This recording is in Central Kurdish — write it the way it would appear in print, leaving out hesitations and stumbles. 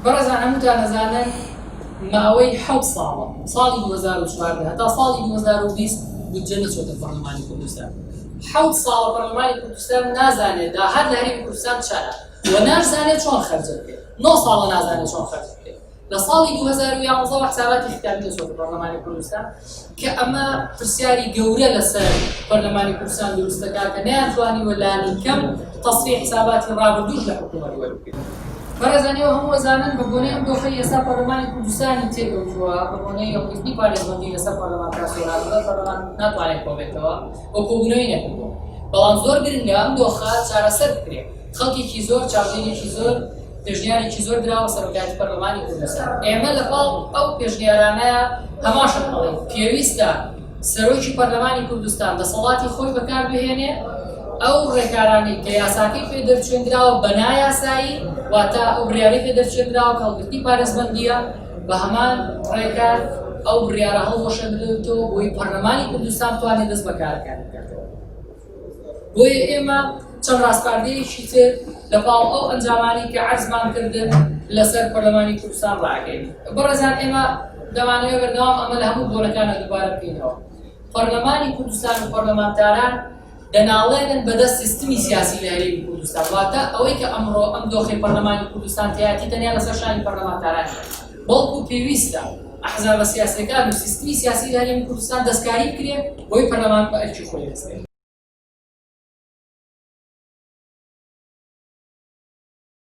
بەڕێزان هەمووتان نەزانن ماوەی 7 ساڵە ساڵی 2014 تا ساڵی 2020 بودجە نەچۆتە پەرلەمانی کوردستان. 7 ساڵە پەرلەمانی کوردستان نازانێت داهات لە هەرێمی کوردستان چەندە و نازانێت چۆن خەرجە بکرێت. 9 ساڵە نازانێت چۆن خەرجە بکرێت. لە ساڵی 2011 حساباتی ختامی دەچۆتە پەرلەمانی کوردستان کە ئەمە پرسیاری گەورە لەسەر پەرلەمانی کوردستان دروست دەکات کە نەیانتوانیوە لانی کەم تەصفیح حساباتی ڕابردووش لە حکوومەت وەربگرێت. بەڕێزانەوە هەموو ئەزانن بە بۆنەی ئەم دۆخەی ئێستا پەرلەمانی کوردستانی تێگەوتووە بە بۆنەی یەکگرتنی پارێزبەندی لەسەر پەرلەمان کاسۆرانەوە پەرلەمان ناتوانێت کۆبێتەوە بۆ کۆبوونەوەی نەکردووە. بەڵام زۆر گرنگە ئەم دۆخە چارەسەر بکرێت. خەڵکێکی زۆر چاودێرێکی زۆر پێشنیارێکی زۆر دراوە سەرۆکایەتی پەرلەمانی کوردستان. ئێمە لەگەڵ ئەو پێشنیارانەیە هەماشە دەڵێن پێویستە سەرۆکی پەرلەمانی کوردستان دەسەڵاتی خۆی بەکاربهێنێ ئەو ڕێکارانی کە یاساکەی پێ دەرچێنراوە بە نایاسایی واتە ئەو بڕیارەی پێ دەرچێنراوە کە هەڵگرتنی پارێزبەندیە بە هەمان ڕێکار ئەو بڕیارە هەڵوەشەندرێتەوە بۆی پەرلەمانی کوردستان بتوانێت دەست بەکارەکان بکاتەوە. بۆیە ئێمە چەند ڕاستپاردەیەکی تر لەپاڵ ئەو ئەنجامانی کە عەرزمان کردن لەسەر پەرلەمانی کوردستان ڕاگەین. بەڕێزان ئێمە دەمانەوێت بەردەوام ئەمە لە هەموو بۆنەکانە دووبارە بکەینەوە. پەرلەمانی کوردستان و پەرلەمانتاران دەناڵێنن بەدەست سیستمی سیاسی لە هەرێمی کوردستان واتە ئەوەی کە ئەمڕۆ ئەم دۆخەی پەرلەمانی کوردستان تایەتی تەنیا لەسەر شانی پەرلەمانتارانە بەڵکو پێویستە ئەحزابە سیاسیەکان و سیستمی سیاسی لە هەرێمی کوردستان دەستکاری بکرێت بۆی پەرلەمان بە ئەرکی خۆی دەستێت.